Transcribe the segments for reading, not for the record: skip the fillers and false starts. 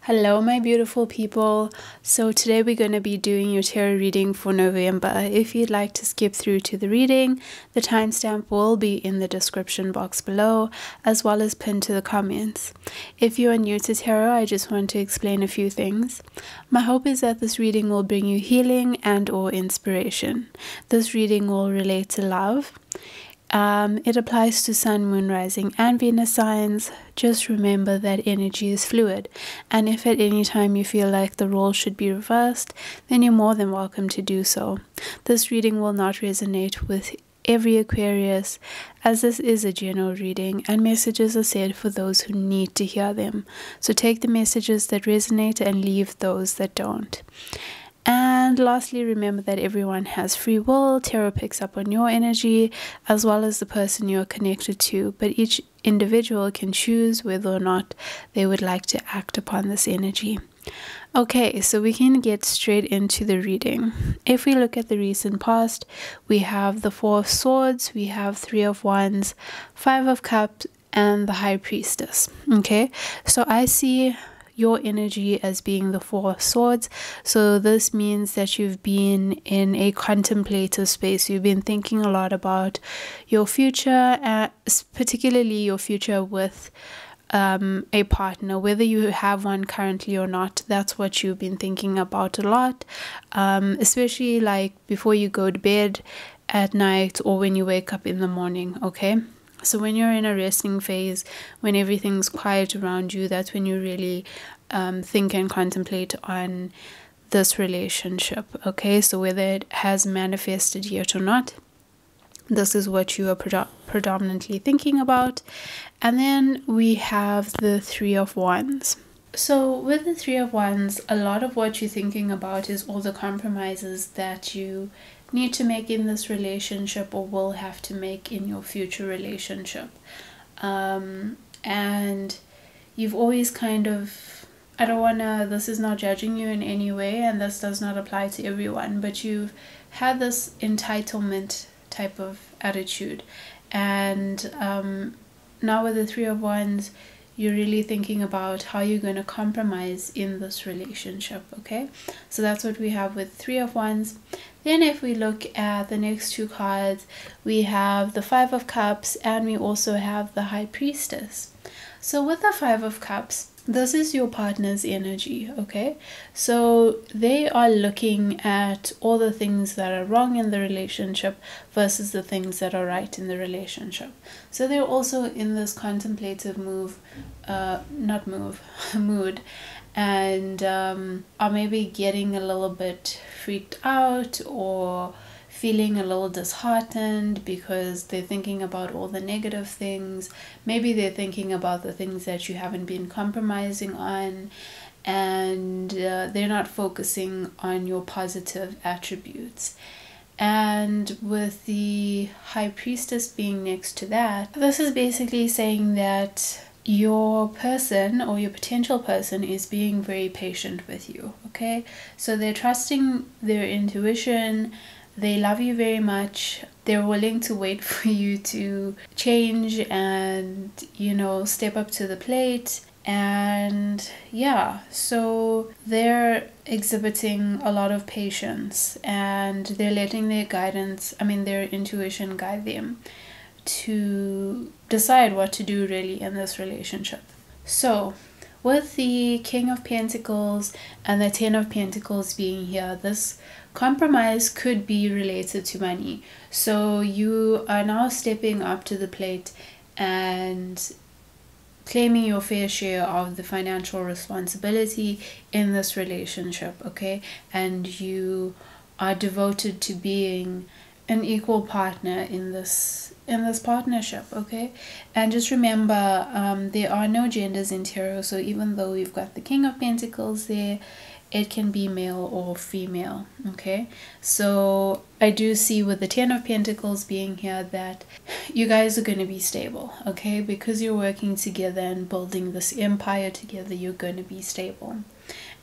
Hello, my beautiful people. So, today we're going to be doing your tarot reading for November. If you'd like to skip through to the reading, the timestamp will be in the description box below, as well as pinned to the comments. If you are new to tarot, I just want to explain a few things. My hope is that this reading will bring you healing and/or inspiration. This reading will relate to love. It applies to Sun, Moon, Rising, and Venus signs. Just remember that energy is fluid, and if at any time you feel like the role should be reversed, then you're more than welcome to do so. This reading will not resonate with every Aquarius, as this is a general reading and messages are said for those who need to hear them. So take the messages that resonate and leave those that don't. And lastly, remember that everyone has free will. Tarot picks up on your energy as well as the person you're connected to, but each individual can choose whether or not they would like to act upon this energy. Okay, so we can get straight into the reading. If we look at the recent past, we have the Four of Swords, we have Three of Wands, Five of Cups, and the High Priestess. Okay, so I see your energy as being the Four of Swords. So this means that you've been in a contemplative space. You've been thinking a lot about your future, particularly your future with a partner, whether you have one currently or not. That's what you've been thinking about a lot, especially like before you go to bed at night or when you wake up in the morning. Okay, so when you're in a resting phase, when everything's quiet around you, that's when you really think and contemplate on this relationship. Okay, so whether it has manifested yet or not, this is what you are predominantly thinking about. And then we have the Three of Wands. So with the Three of Wands, a lot of what you're thinking about is all the compromises that you need to make in this relationship or will have to make in your future relationship. And you've always kind of, this is not judging you in any way, and this does not apply to everyone, but you've had this entitlement type of attitude. And now with the Three of Wands, you're really thinking about how you're going to compromise in this relationship. Okay, so that's what we have with Three of Wands. Then if we look at the next two cards, we have the Five of Cups and we also have the High Priestess. So with the Five of Cups, this is your partner's energy. Okay, so they are looking at all the things that are wrong in the relationship versus the things that are right in the relationship. So they're also in this contemplative mood, and are maybe getting a little bit freaked out or feeling a little disheartened because they're thinking about all the negative things. Maybe they're thinking about the things that you haven't been compromising on, and they're not focusing on your positive attributes. And with the High Priestess being next to that, this is basically saying that your person or your potential person is being very patient with you. Okay, so they're trusting their intuition. They love you very much. They're willing to wait for you to change and, step up to the plate. And yeah, so they're exhibiting a lot of patience, and they're letting their intuition guide them to decide what to do really in this relationship. So with the King of Pentacles and the Ten of Pentacles being here, this compromise could be related to money. So you are now stepping up to the plate and claiming your fair share of the financial responsibility in this relationship. Okay, and you are devoted to being an equal partner in this partnership. Okay, and just remember, there are no genders in tarot, so even though we've got the King of Pentacles there, it can be male or female. Okay, so I do see with the Ten of Pentacles being here that you guys are going to be stable. Okay, because you're working together and building this empire together, you're going to be stable.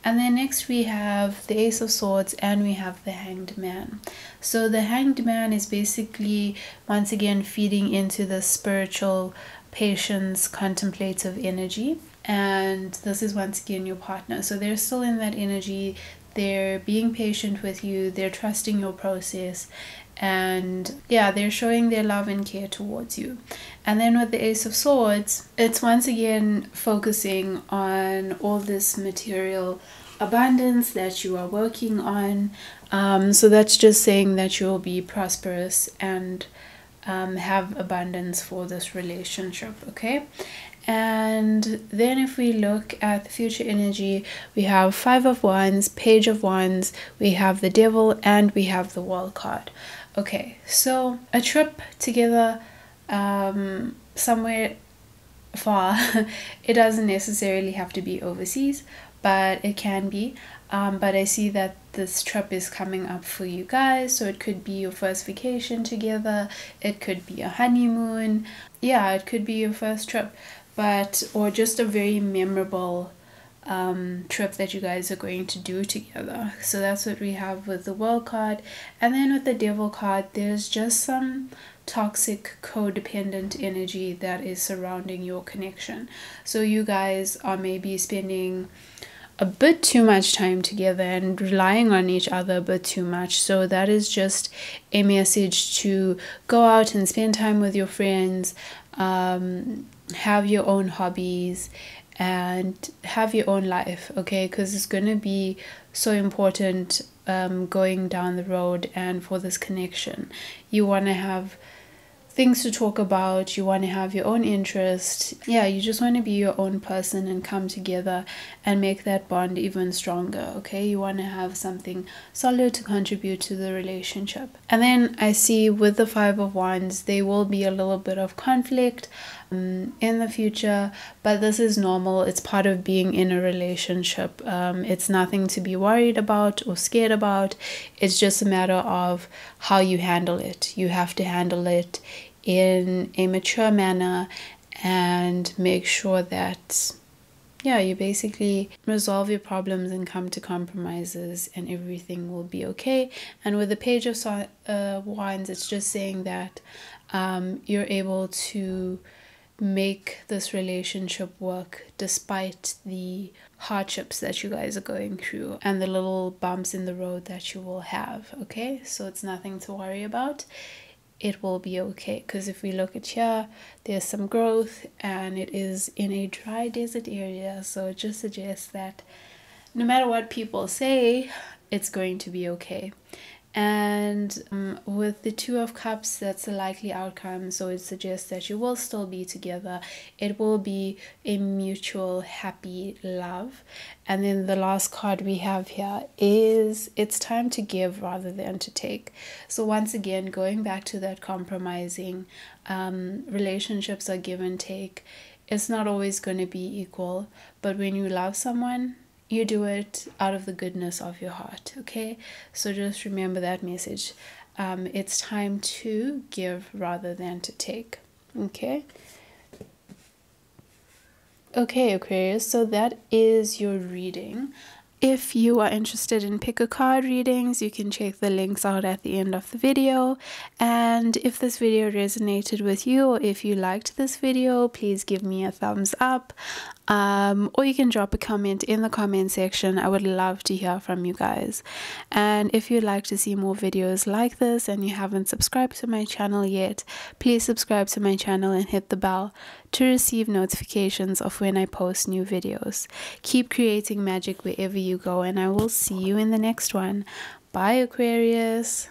And then next we have the Ace of Swords and we have the Hanged Man. So the Hanged Man is basically, once again, feeding into the spiritual patience, contemplative energy. and this is once again your partner. So they're still in that energy. They're being patient with you, they're trusting your process, and yeah, they're showing their love and care towards you. And then with the Ace of Swords, it's once again focusing on all this material abundance that you are working on. So that's just saying that you'll be prosperous and have abundance for this relationship, okay? And then if we look at the future energy, we have Five of Wands, Page of Wands, we have the Devil, and we have the World card. Okay, so a trip together somewhere far. It doesn't necessarily have to be overseas, but it can be. But I see that this trip is coming up for you guys, so it could be your first vacation together, it could be a honeymoon, yeah, it could be your first trip, or just a very memorable trip that you guys are going to do together. So that's what we have with the World card. And then with the Devil card, there's just some toxic codependent energy that is surrounding your connection. So you guys are maybe spending a bit too much time together and relying on each other a bit too much. So that is just a message to go out and spend time with your friends, have your own hobbies, and have your own life, okay? Because it's going to be so important going down the road, and for this connection you want to have things to talk about, you want to have your own interest, yeah, you just want to be your own person and come together and make that bond even stronger, okay? You want to have something solid to contribute to the relationship. And then I see with the Five of Wands, there will be a little bit of conflict in the future, but this is normal. It's part of being in a relationship. It's nothing to be worried about or scared about. It's just a matter of how you handle it. You have to handle it in a mature manner and make sure that, yeah, you basically resolve your problems and come to compromises, and everything will be okay. And with the Page of Wands, it's just saying that you're able to make this relationship work despite the hardships that you guys are going through and the little bumps in the road that you will have, okay? So it's nothing to worry about. It will be okay, because if we look at here, there's some growth and it is in a dry desert area, so it just suggests that no matter what people say, it's going to be okay. And with the Two of Cups, that's a likely outcome, so it suggests that you will still be together. It will be a mutual happy love. And then the last card we have here is it's time to give rather than to take. So once again, going back to that compromising, relationships are give and take. It's not always going to be equal, but when you love someone, you do it out of the goodness of your heart, okay? So just remember that message. It's time to give rather than to take, okay? Okay, Aquarius, so that is your reading. If you are interested in pick a card readings, you can check the links out at the end of the video. And if this video resonated with you, or if you liked this video, please give me a thumbs up. Or you can drop a comment in the comment section. I would love to hear from you guys. And if you'd like to see more videos like this and you haven't subscribed to my channel yet, please subscribe to my channel and hit the bell to receive notifications of when I post new videos. Keep creating magic wherever you go, and I will see you in the next one. Bye, Aquarius.